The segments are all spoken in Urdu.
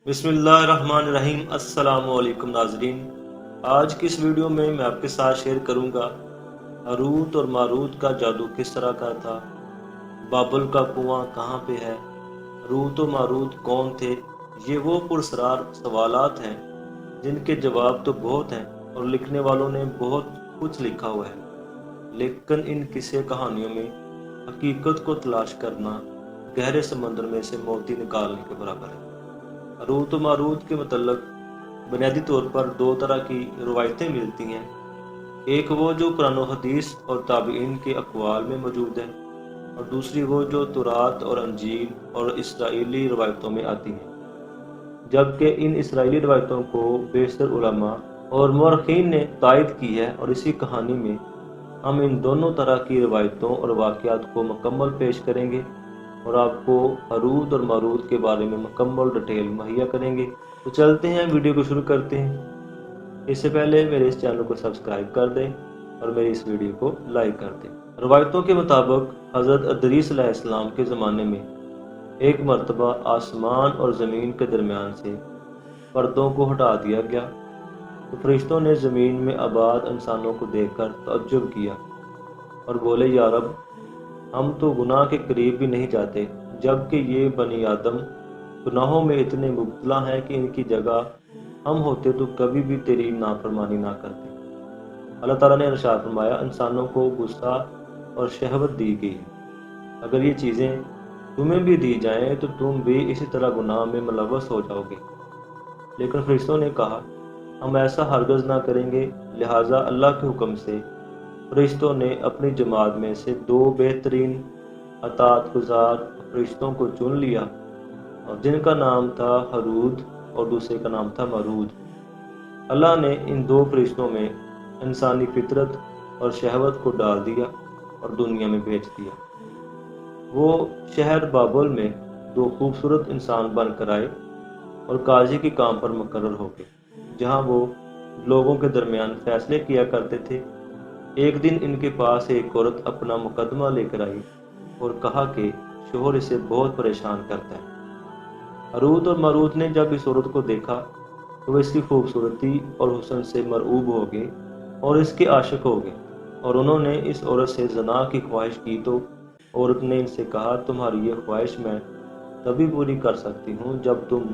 بسم اللہ الرحمن الرحیم۔ السلام علیکم ناظرین، آج کی اس ویڈیو میں آپ کے ساتھ شیئر کروں گا ہاروت اور ماروت کا جادو کس طرح کا تھا، بابل کا کنواں کہاں پہ ہے، ہاروت و ماروت کون تھے۔ یہ وہ پراسرار سوالات ہیں جن کے جواب تو بہت ہیں اور لکھنے والوں نے بہت کچھ لکھا ہوا ہے، لیکن ان قصے کہانیوں میں حقیقت کو تلاش کرنا گہرے سمندر میں سے موتی نکالنے کے برابر ہے۔ ہاروت و ماروت کے متعلق بنیادی طور پر دو طرح کی روایتیں ملتی ہیں، ایک وہ جو قرآن و حدیث اور تابعین کے اقوال میں موجود ہے، اور دوسری وہ جو تورات اور انجیل اور اسرائیلی روایتوں میں آتی ہیں۔ جبکہ ان اسرائیلی روایتوں کو بیشتر علماء اور مورخین نے تائید کی ہے، اور اسی کہانی میں ہم ان دونوں طرح کی روایتوں اور واقعات کو مکمل پیش کریں گے اور آپ کو ہاروت اور ماروت کے بارے میں مکمل ڈیٹیل مہیا کریں گے۔ تو چلتے ہیں، ویڈیو کو شروع کرتے ہیں۔ اس سے پہلے میرے اس چینل کو سبسکرائب کر دیں اور میری اس ویڈیو کو لائک کر دیں۔ روایتوں کے مطابق حضرت ادریس علیہ السلام کے زمانے میں ایک مرتبہ آسمان اور زمین کے درمیان سے پردوں کو ہٹا دیا گیا، تو فرشتوں نے زمین میں آباد انسانوں کو دیکھ کر تعجب کیا اور بولے، یا رب، ہم تو گناہ کے قریب بھی نہیں جاتے، جبکہ یہ بنی آدم گناہوں میں اتنے مبتلا ہیں کہ ان کی جگہ ہم ہوتے تو کبھی بھی تیری نافرمانی نہ کرتے۔ اللہ تعالیٰ نے ارشاد فرمایا، انسانوں کو غصہ اور شہوت دی گئی ہے، اگر یہ چیزیں تمہیں بھی دی جائیں تو تم بھی اسی طرح گناہ میں ملوث ہو جاؤ گے۔ لیکن فرشتوں نے کہا، ہم ایسا ہرگز نہ کریں گے۔ لہٰذا اللہ کے حکم سے فرشتوں نے اپنی جماعت میں سے دو بہترین اطاعت گزار فرشتوں کو چن لیا، اور جن کا نام تھا ہارود اور دوسرے کا نام تھا مارود۔ اللہ نے ان دو فرشتوں میں انسانی فطرت اور شہوت کو ڈال دیا اور دنیا میں بھیج دیا۔ وہ شہر بابل میں دو خوبصورت انسان بن کر آئے اور قاضی کے کام پر مقرر ہو گئے، جہاں وہ لوگوں کے درمیان فیصلے کیا کرتے تھے۔ ایک دن ان کے پاس ایک عورت اپنا مقدمہ لے کر آئی اور کہا کہ شوہر اسے بہت پریشان کرتا ہے۔ ہاروت اور ماروت نے جب اس عورت کو دیکھا تو وہ اس کی خوبصورتی اور حسن سے مرعوب ہو گئے اور اس کے عاشق ہو گئے، اور انہوں نے اس عورت سے زنا کی خواہش کی۔ تو عورت نے ان سے کہا، تمہاری یہ خواہش میں تبھی پوری کر سکتی ہوں جب تم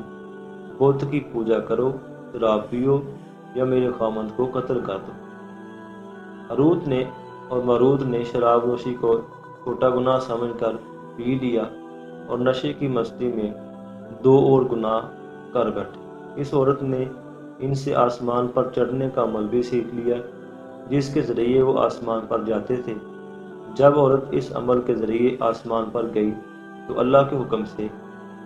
بت کی پوجا کرو، شراب پیو یا میرے خامند کو قتل کر دو۔ ہاروت نے اور ماروت نے شراب نوشی کو چھوٹا گناہ سمجھ کر پی لیا اور نشے کی مستی میں دو اور گناہ کر بیٹھے۔ اس عورت نے ان سے آسمان پر چڑھنے کا عمل بھی سیکھ لیا، جس کے ذریعے وہ آسمان پر جاتے تھے۔ جب عورت اس عمل کے ذریعے آسمان پر گئی تو اللہ کے حکم سے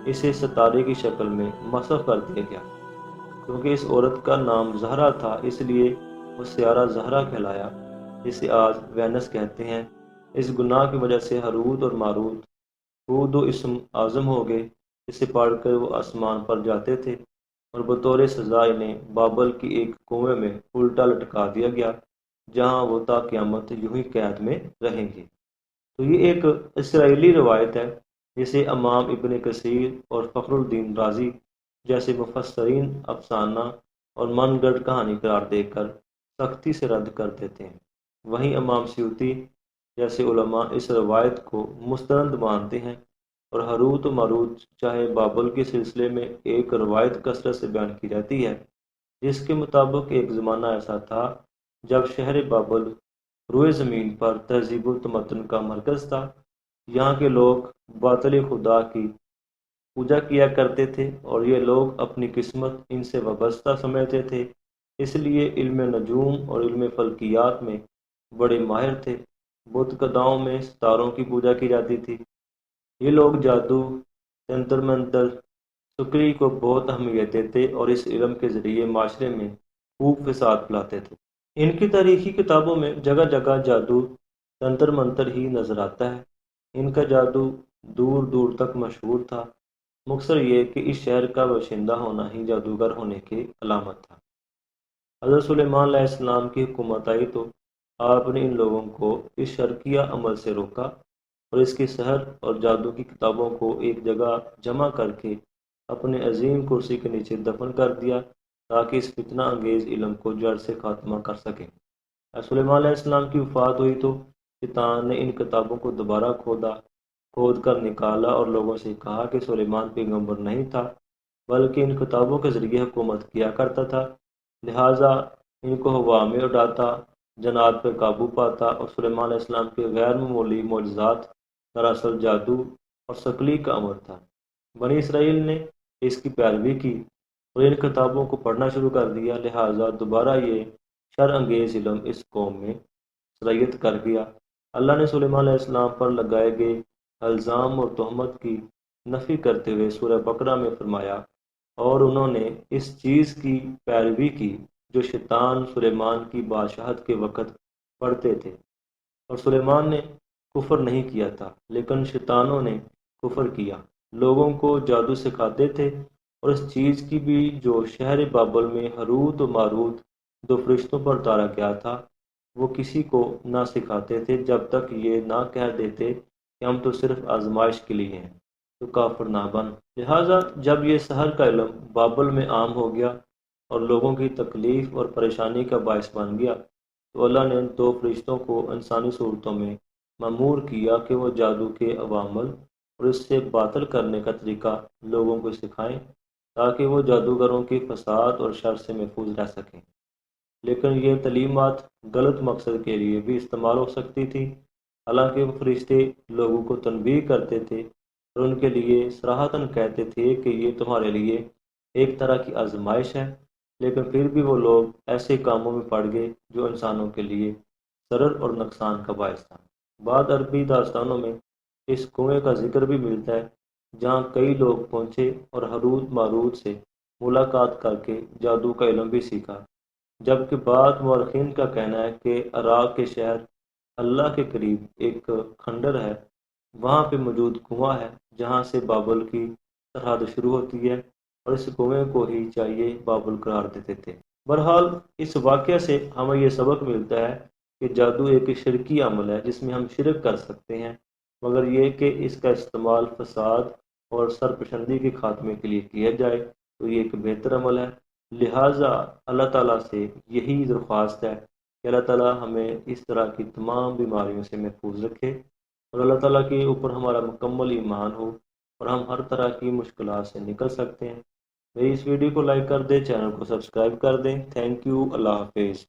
اسے ستارے کی شکل میں مسخ کر دیا گیا۔ کیونکہ اس عورت کا نام زہرا تھا، اس لیے وہ سیارہ زہرا کہلایا، جسے آج وینس کہتے ہیں۔ اس گناہ کی وجہ سے ہاروت اور ماروت خود و اسم اعظم ہو گئے، جسے پڑھ کر وہ آسمان پر جاتے تھے، اور بطور سزا انہیں بابل کی ایک کنویں میں الٹا لٹکا دیا گیا، جہاں وہ تا قیامت یوں ہی قید میں رہیں گے۔ تو یہ ایک اسرائیلی روایت ہے، جسے امام ابن کثیر اور فخر الدین رازی جیسے مفسرین افسانہ اور من گڑھ کہانی قرار دے کر سختی سے رد کر دیتے ہیں۔ وہیں امام سیوطی جیسے علماء اس روایت کو مستند مانتے ہیں، اور ہاروت و ماروت چاہے بابل کے سلسلے میں ایک روایت کثرت سے بیان کی جاتی ہے، جس کے مطابق ایک زمانہ ایسا تھا جب شہر بابل روئے زمین پر تہذیب و تمدن کا مرکز تھا۔ یہاں کے لوگ باطل خدا کی پوجا کیا کرتے تھے، اور یہ لوگ اپنی قسمت ان سے وابستہ سمجھتے تھے، اس لیے علم نجوم اور علم فلکیات میں بڑے ماہر تھے۔ بت گداؤں میں ستاروں کی پوجا کی جاتی تھی۔ یہ لوگ جادو، جنتر منتر، سکری کو بہت اہمیت دیتے اور اس علم کے ذریعے معاشرے میں خوب فساد پھیلاتے تھے۔ ان کی تاریخی کتابوں میں جگہ جگہ جادو، جنتر منتر ہی نظر آتا ہے۔ ان کا جادو دور دور تک مشہور تھا، مختصر یہ کہ اس شہر کا باشندہ ہونا ہی جادوگر ہونے کی علامت تھا۔ حضرت سلیمان علیہ السلام کی حکومت آئی تو آپ نے ان لوگوں کو اس شرکیہ عمل سے روکا اور اس کی سحر اور جادو کی کتابوں کو ایک جگہ جمع کر کے اپنے عظیم کرسی کے نیچے دفن کر دیا تاکہ اس فتنہ انگیز علم کو جڑ سے خاتمہ کر سکیں۔ سلیمان علیہ السلام کی وفات ہوئی تو شیطان نے ان کتابوں کو دوبارہ کھود کر نکالا اور لوگوں سے کہا کہ سلیمان پیغمبر نہیں تھا بلکہ ان کتابوں کے ذریعے حکومت کیا کرتا تھا، لہٰذا ان کو ہوا میں اڑاتا، جنات پہ قابو پاتا اور سلیمان علیہ السلام کے غیر معمولی معجزات دراصل جادو اور شکلی کا عمل تھا۔ بنی اسرائیل نے اس کی پیروی کی اور ان کتابوں کو پڑھنا شروع کر دیا، لہٰذا دوبارہ یہ شر انگیز علم اس قوم میں صلاحیت کر گیا۔ اللہ نے سلیمان علیہ السلام پر لگائے گئے الزام اور تہمت کی نفی کرتے ہوئے سورہ بقرہ میں فرمایا، اور انہوں نے اس چیز کی پیروی کی جو شیطان سلیمان کی بادشاہت کے وقت پڑھتے تھے، اور سلیمان نے کفر نہیں کیا تھا لیکن شیطانوں نے کفر کیا، لوگوں کو جادو سکھاتے تھے، اور اس چیز کی بھی جو شہر بابل میں ہاروت و ماروت دو فرشتوں پر اتارا گیا تھا، وہ کسی کو نہ سکھاتے تھے جب تک یہ نہ کہہ دیتے کہ ہم تو صرف آزمائش کے لیے ہیں، تو کافر نہ بن۔ لہٰذا جب یہ سحر کا علم بابل میں عام ہو گیا اور لوگوں کی تکلیف اور پریشانی کا باعث بن گیا، تو اللہ نے ان دو فرشتوں کو انسانی صورتوں میں مأمور کیا کہ وہ جادو کے عوامل اور اس سے باطل کرنے کا طریقہ لوگوں کو سکھائیں تاکہ وہ جادوگروں کے فساد اور شر سے محفوظ رہ سکیں۔ لیکن یہ تعلیمات غلط مقصد کے لیے بھی استعمال ہو سکتی تھی، حالانکہ وہ فرشتے لوگوں کو تنبیہ کرتے تھے اور ان کے لیے صراحتاً کہتے تھے کہ یہ تمہارے لیے ایک طرح کی آزمائش ہے، لیکن پھر بھی وہ لوگ ایسے کاموں میں پڑ گئے جو انسانوں کے لیے ضرر اور نقصان کا باعث تھا۔ بعض عربی داستانوں میں اس کنویں کا ذکر بھی ملتا ہے جہاں کئی لوگ پہنچے اور ہاروت ماروت سے ملاقات کر کے جادو کا علم بھی سیکھا، جبکہ بعض مورخین کا کہنا ہے کہ عراق کے شہر اللہ کے قریب ایک کھنڈر ہے، وہاں پہ موجود کنواں ہے جہاں سے بابل کی سرحد شروع ہوتی ہے، اور اس کنویں کو ہی چاہیے بابل قرار دیتے تھے۔ بہرحال اس واقعہ سے ہمیں یہ سبق ملتا ہے کہ جادو ایک شرکی عمل ہے جس میں ہم شرک کر سکتے ہیں، مگر یہ کہ اس کا استعمال فساد اور سرپرستی کے خاتمے کے لیے کیا جائے تو یہ ایک بہتر عمل ہے۔ لہٰذا اللہ تعالیٰ سے یہی درخواست ہے کہ اللہ تعالیٰ ہمیں اس طرح کی تمام بیماریوں سے محفوظ رکھے اور اللہ تعالیٰ کے اوپر ہمارا مکمل ایمان ہو اور ہم ہر طرح کی مشکلات سے نکل سکتے ہیں۔ میری اس ویڈیو کو لائک کر دیں، چینل کو سبسکرائب کر دیں۔ تھینک یو، اللہ حافظ۔